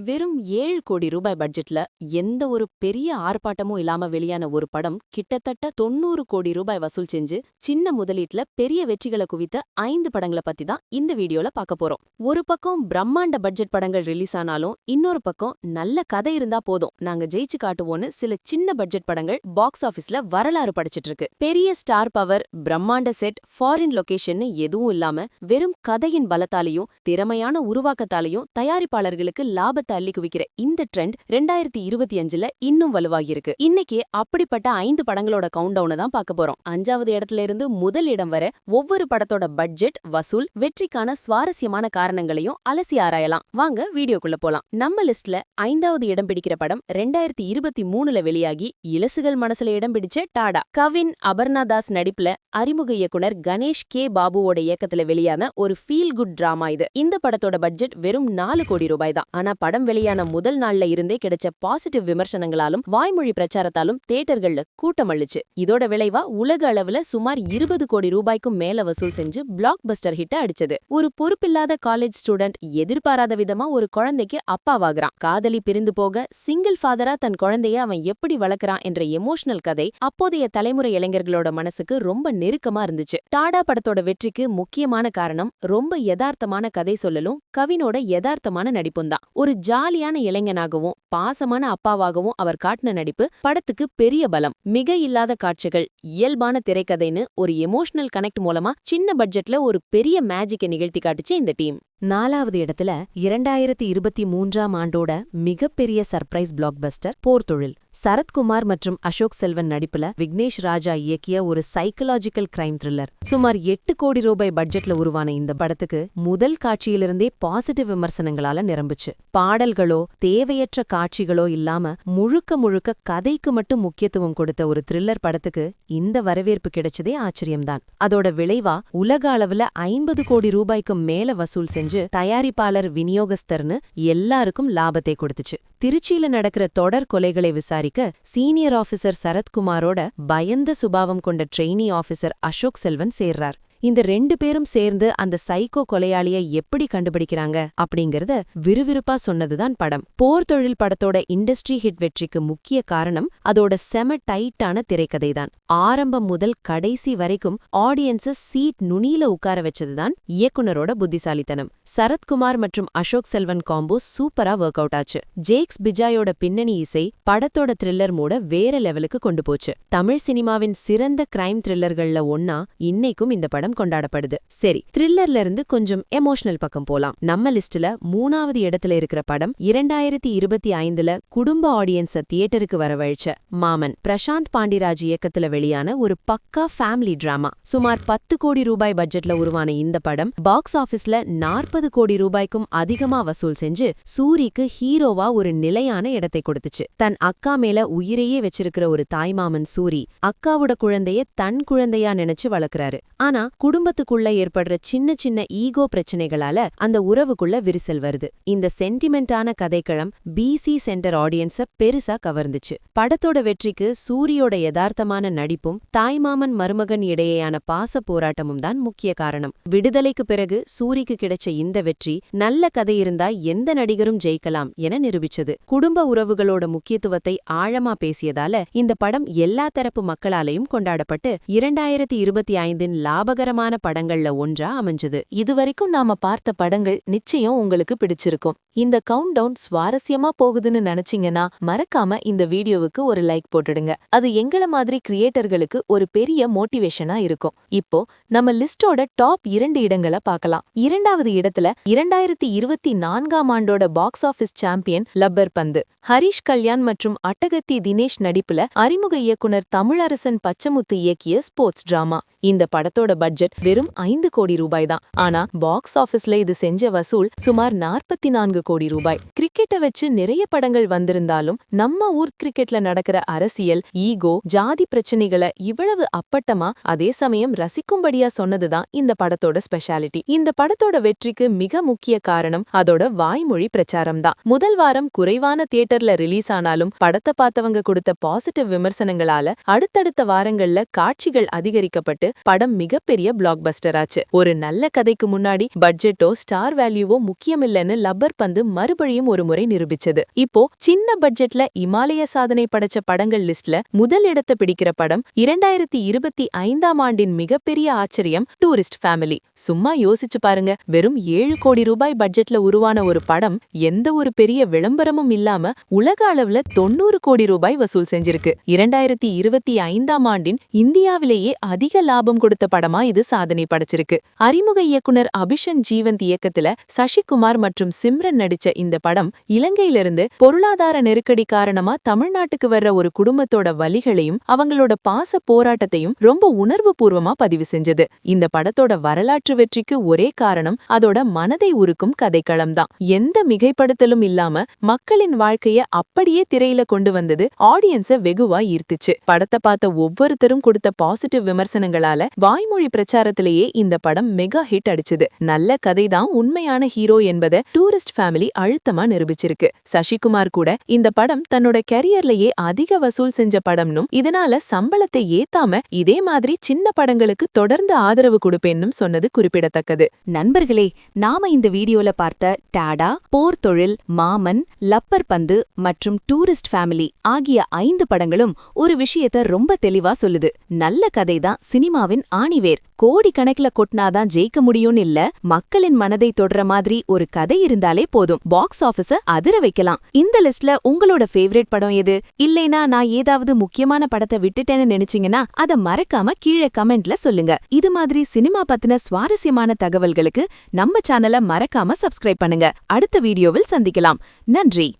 வெறும் 7 கோடி ரூபாய் பட்ஜெட்ல எந்த ஒரு பெரிய ஆர்ப்பாட்டமும் இல்லாம வெளியான ஒரு படம் கிட்டத்தட்ட 90 கோடி ரூபாய் வசூல் செஞ்சு சின்ன முதலீட்டுல பெரிய வெற்றிகளை குவித்த 5 படங்களை பத்தி தான் இந்த வீடியோல பார்க்க போறோம். ஒரு பக்கம் பிரம்மாண்ட பட்ஜெட் படங்கள் ரிலீஸ் ஆனாலும் இன்னொரு பக்கம் நல்ல கதை இருந்தா போதும் நாங்க ஜெயிச்சு காட்டுவோன்னு சில சின்ன பட்ஜெட் படங்கள் பாக்ஸ் ஆபீஸ்ல வரலாறு படைச்சிட்டு இருக்கு. பெரிய ஸ்டார் பவர், பிரம்மாண்ட செட், ஃபாரின் லொகேஷன் எதுவும் இல்லாம வெறும் கதையின் பலத்தாலையும் திறமையான உருவாக்கத்தாலையும் தயாரிப்பாளர்களுக்கு லாபத்தை அள்ளி குவிக்கிற இந்த ட்ரெண்ட் 2025ல இன்னும் வலுவாகியிருக்கு. இன்னைக்கு அப்படிப்பட்ட 5 படங்களோட கவுண்டவுனை தான் பார்க்க போறோம். 5வது இடத்துல இருந்து முதல் இடம் வர ஒவ்வொரு படத்தோட பட்ஜெட், வசூல், வெற்றிக்கான சுவாரஸ்யமான காரணங்களையும் அலசி ஆராயலாம். வாங்க வீடியோக்குள்ள போலாம். நம்ம லிஸ்ட்ல 5வது இடம் பிடிக்கிற படம் 2023ல வெளியாகி இலசுகள் மனசுல இடம் பிடிச்ச டாடா. கவின், அபர்ணா தாஸ் நடிப்புல அறிமுக இயக்குனர் கணேஷ் கே பாபுவோட இயக்கத்துல வெளியான ஒரு ஃபீல் குட் டிராமா இது. இந்த படத்தோட பட்ஜெட் வெறும் 4 கோடி ரூபாய் தான். ஆனா படம் வெளியான முதல் நாள்ல இருந்தே கிடைச்ச பாசிட்டிவ் விமர்சனங்களாலும் வாய்மொழி பிரச்சாரத்தாலும் தியேட்டர்கள்ல கூட்டம் அள்ளுச்சு. இதோட விளைவா உலக அளவுல சுமார் 20 கோடி ரூபாய்க்கும் மேல வசூல் செஞ்சு பிளாக் பஸ்டர் ஹிட் அடிச்சது. ஒரு பொறுப்பில்லாத காலேஜ் ஸ்டூடெண்ட் எதிர்பாராத விதமா ஒரு குழந்தைக்கு அப்பாவாகிறான். காதலி பிரிந்து போக சிங்கிள் ஃபாதரா தன் குழந்தைய அவன் எப்படி வளர்க்கறான் என்ற எமோஷனல் கதை அப்போதைய தலைமுறை இளைஞர்களோட மனசுக்கு ரொம்ப நெருக்கமா இருந்துச்சு. டாடா படத்தோட வெற்றிக்கு முக்கியமான காரணம் ரொம்ப யதார்த்தமான கதை சொல்லலும் கவினோட யதார்த்தமான நடிப்பும் தான். ஒரு ஜாலியான இளைஞனாகவும் பாசமான அப்பாவாகவும் அவர் காட்டின நடிப்பு படத்துக்கு பெரிய பலம். மிக இல்லாத காட்சிகள், இயல்பான திரைக்கதைன்னு ஒரு எமோஷனல் கனெக்ட் மூலமா சின்ன பட்ஜெட்ல ஒரு பெரிய மேஜிக்கை நிகழ்த்தி காட்டுச்சு இந்த டீம். 4வது இடத்துல 2023ஆம் ஆண்டோட மிகப்பெரிய சர்ப்ரைஸ் பிளாக்பஸ்டர் போர்த்தொழில். சரத்குமார் மற்றும் அசோக் செல்வன் நடிப்புல விக்னேஷ் ராஜா இயக்கிய ஒரு சைக்கலாஜிக்கல் கிரைம் த்ரில்லர். சுமார் 8 கோடி ரூபாய் பட்ஜெட்ல உருவான இந்த படத்துக்கு முதல் காட்சியிலிருந்தே பாசிட்டிவ் விமர்சனங்களால நிரம்புச்சு. பாடல்களோ தேவையற்ற காட்சிகளோ இல்லாம முழுக்க கதைக்கு மட்டும் முக்கியத்துவம் கொடுத்த ஒரு த்ரில்லர் படத்துக்கு இந்த வரவேற்பு கிடைச்சதே ஆச்சரியம்தான். அதோட விளைவா உலக அளவுல 50 கோடி ரூபாய்க்கு மேல வசூல் செஞ்சு தயாரிப்பாளர், விநியோகஸ்தர்னு எல்லாருக்கும் லாபத்தை கொடுத்துச்சு. திருச்சியில நடக்கிற தொடர் கொலைகளை விசாரிக்க சீனியர் ஆபீசர் சரத்குமாரோட பயந்த சுபாவம் கொண்ட ட்ரெயினி ஆபீசர் அசோக் செல்வன் சேர்றார். இந்த 2 பேரும் சேர்ந்து அந்த சைக்கோ கொலையாளிய எப்படி கண்டுபிடிக்கிறாங்க அப்படிங்கறத விறுவிறுப்பா சொன்னதுதான் படம். போர்த்தொழில் படத்தோட இண்டஸ்ட்ரி ஹிட் வெற்றிக்கு முக்கிய காரணம் அதோட செம டைட்டான திரைக்கதைதான். ஆரம்பம் முதல் கடைசி வரைக்கும் ஆடியன்ஸ சீட் நுனியில உட்கார வச்சதுதான் இயக்குனரோட புத்திசாலித்தனம். சரத்குமார் மற்றும் அசோக் செல்வன் காம்போ சூப்பரா ஒர்க் அவுட் ஆச்சு. ஜேக்ஸ் பிஜாயோட பின்னணி இசை படத்தோட த்ரில்லர் மூட வேற லெவலுக்கு கொண்டு போச்சு. தமிழ் சினிமாவின் சிறந்த கிரைம் த்ரில்லர்கள்ல ஒன்னா இன்னைக்கும் இந்த படம் கொண்டாடப்படுது. சரி, த்ரில்லர்ல இருந்து கொஞ்சம் எமோஷனல் பக்கம் போலாம். நம்ம லிஸ்ட்ல 3வது இடத்துல இருக்கிற படம் 2025ல குடும்ப ஆடியன்ஸ தியேட்டருக்கு வரவழைச்ச மாமன். பிரசாந்த் பாண்டிராஜ் இயக்கத்துல வெளியான ஒரு பக்கா ஃபேமிலி டிராமா. சுமார் 10 கோடி ரூபாய் பட்ஜெட்ல உருவான இந்த படம் பாக்ஸ் ஆபீஸ்ல 40 கோடி ரூபாய்க்கும் அதிகமா வசூல் செஞ்சு சூரிக்கு ஹீரோவா ஒரு நிலையான இடத்தை கொடுத்துச்சு. தன் அக்கா மேல உயிரையே வச்சிருக்கிற ஒரு தாய்மாமன் சூரி அக்காவோட குழந்தைய தன் குழந்தையா நினைச்சு வளர்க்கறாரு. ஆனா குடும்பத்துக்குள்ள ஏற்படுற சின்ன சின்ன ஈகோ பிரச்சனைகளால அந்த உறவுக்குள்ள விரிசல் வருது. இந்த சென்டிமெண்டான கதைக்களம் பிசி சென்டர் ஆடியன்ஸ பெருசா கவர்ந்துச்சு. படத்தோட வெற்றிக்கு சூரியோட யதார்த்தமான நடிப்பும் தாய்மாமன் மருமகன் இடையேயான பாச போராட்டமும் தான் முக்கிய காரணம். விடுதலைக்கு பிறகு சூரிக்கு கிடைச்ச இந்த வெற்றி நல்ல கதை இருந்தா எந்த நடிகரும் ஜெயிக்கலாம் என நிரூபிச்சது. குடும்ப உறவுகளோட முக்கியத்துவத்தை ஆழமா பேசியதால இந்த படம் எல்லா தரப்பு மக்களாலையும் கொண்டாடப்பட்டு 2025இன் லாபகரமான படங்கள்ல ஒன்றா அமைஞ்சது. இதுவரைக்கும் நாம பார்த்த படங்கள் நிச்சயம் உங்களுக்கு பிடிச்சிருக்கும். இந்த கவுண்ட் டவுன் சுவாரஸ்யமா போகுதுன்னு நினைச்சீங்கன்னா மறக்காம இந்த வீடியோவுக்கு ஒரு லைக் போட்டுடுங்க. அது எங்கள மாதிரி கிரியேட்டர்களுக்கு ஒரு பெரிய மோட்டிவேஷனா இருக்கும். இப்போ நம்ம லிஸ்டோட டாப் 2 இடங்களை பார்க்கலாம். 2வது இடத்துல 2024ஆம் ஆண்டோட பாக்ஸ் ஆபீஸ் சாம்பியன் லப்பர் பந்து. ஹரிஷ் கல்யாண் மற்றும் அட்டகத்தி தினேஷ் நடிப்புல அறிமுக இயக்குனர் தமிழரசன் பச்சமுத்து இயக்கிய ஸ்போர்ட்ஸ் டிராமா. இந்த படத்தோட பட்ஜெட் வெறும் 5 கோடி ரூபாய் தான். ஆனா பாக்ஸ் ஆபீஸ்ல இது செஞ்ச வசூல் சுமார் 44 கோடி ரூபாய். கிரிக்கெட்டை வச்சு நிறைய படங்கள் வந்திருந்தாலும் நம்ம ஊர் கிரிக்கெட்ல நடக்கிற அரசியல், ஈகோ, ஜாதி பிரச்சனைகளை இவ்வளவு அப்பட்டமா அதே சமயம் ரசிக்கும்படியா சொன்னதுதான் இந்த படத்தோட ஸ்பெஷாலிட்டி. இந்த படத்தோட வெற்றிக்கு மிக முக்கிய காரணம் அதோட வாய்மொழி பிரச்சாரம் தான். முதல் வாரம் குறைவான தியேட்டர்ல ரிலீஸ் ஆனாலும் படத்தை பார்த்தவங்க கொடுத்த பாசிட்டிவ் விமர்சனங்களால அடுத்தடுத்த வாரங்கள்ல காட்சிகள் அதிகரிக்கப்பட்டு படம் மிகப்பெரிய பிளாக் பஸ்டர் ஆச்சு. ஒரு நல்ல கதைக்கு முன்னாடி பட்ஜெட்டோ ஸ்டார் வேல்யூவோ முக்கியமில்லைன்னு லப்பர் பந்து மறுபடியும் ஒரு முறை நிரூபிச்சது. இப்போ சின்ன பட்ஜெட்ல இமாலய சாதனை படைச்ச படங்கள் லிஸ்ட்ல முதல் இடத்தை பிடிக்கிற படம் 2025ஆம் ஆண்டின் மிகப்பெரிய ஆச்சரியம் டூரிஸ்ட் ஃபேமிலி. சும்மா யோசிச்சு பாருங்க, வெறும் 7 கோடி ரூபாய் பட்ஜெட்ல உருவான ஒரு படம் எந்த ஒரு பெரிய விளம்பரமும் இல்லாம உலக அளவுல 90 கோடி ரூபாய் வசூல் செஞ்சிருக்கு. 2025ஆம் ஆண்டின் இந்தியாவிலேயே அதிக லாபம் கொடுத்த படமா இது சாதனை படைச்சிருக்கு. அறிமுக இயக்குனர் அபிஷன் ஜீவந்த் இயக்கத்துல சசிகுமார் மற்றும் சிம்ரன் நடிச்ச இந்த படம் இலங்கையிலிருந்து பொருளாதார நெருக்கடி காரணமா தமிழ்நாட்டுக்கு வர்ற ஒரு குடும்பத்தோட வலிகளையும் அவங்களோட பாச போராட்டத்தையும் ரொம்ப உணர்வு பூர்வமா பதிவு செஞ்சது. இந்த படத்தோட வரலாற்று வெற்றிக்கு ஒரே காரணம் அதோட மனதை உருக்கும் கதைக்களம் தான். எந்த மிகைப்படுத்தலும் இல்லாம மக்களின் வாழ்க்கைய அப்படியே திரையில கொண்டு வந்தது ஆடியன்ஸ வெகுவா ஈர்த்துச்சு. படத்தை பார்த்த ஒவ்வொருத்தரும் கொடுத்த பாசிட்டிவ் விமர்சனங்களால வாய்மொழி பிரச்சாரத்திலேயே இந்த படம் மெகா ஹிட் அடிச்சது. நல்ல கதைதான் உண்மையான ஹீரோ என்பதை டூரிஸ்ட் ஃபேமிலி அழுத்தமா நிரூபிச்சிருக்கு. சசிகுமார் கூட இந்த படம் தன்னோட கெரியர்லயே அதிக வசூல் செஞ்ச படம்னும் இதனால சம்பளத்தை ஏத்தாம இதே மாதிரி சின்ன படங்களுக்கு தொடர்ந்து ஆதரவு கொடுப்பேன்னும் சொன்னது குறிப்பிடத்தக்கது. நண்பர்களே, நாம இந்த வீடியோல பார்த்த டாடா, போர் தொழில், மாமன், லப்பர் பந்து மற்றும் டூரிஸ்ட் ஃபேமிலி ஆகிய 5 படங்களும் ஒரு விஷயத்த ரொம்ப தெளிவா சொல்லுது. நல்ல கதைதான் சினிமாவின் ஆணிவேர். கோடி கணக்குல கொட்டினாதான் ஜெயிக்க முடியும்னு இல்ல, மக்களின் மனதை தொடர மாதிரி ஒரு கதை இருந்தாலே போதும், பாக்ஸ் ஆபீஸ அதிர வைக்கலாம். இந்த லிஸ்ட்ல உங்களோட ஃபேவரட் படம் எது? இல்லைனா நான் ஏதாவது முக்கியமான படத்தை விட்டுட்டேன்னு நினைச்சீங்கன்னா அத மறக்காம கீழே கமெண்ட்ல சொல்லுங்க. இது மாதிரி சினிமா பத்தின சுவாரஸ்யமான தகவல்களுக்கு நம்ம சேனலை மறக்காம சப்ஸ்கிரைப் பண்ணுங்க. அடுத்த வீடியோவில் சந்திக்கலாம். நன்றி.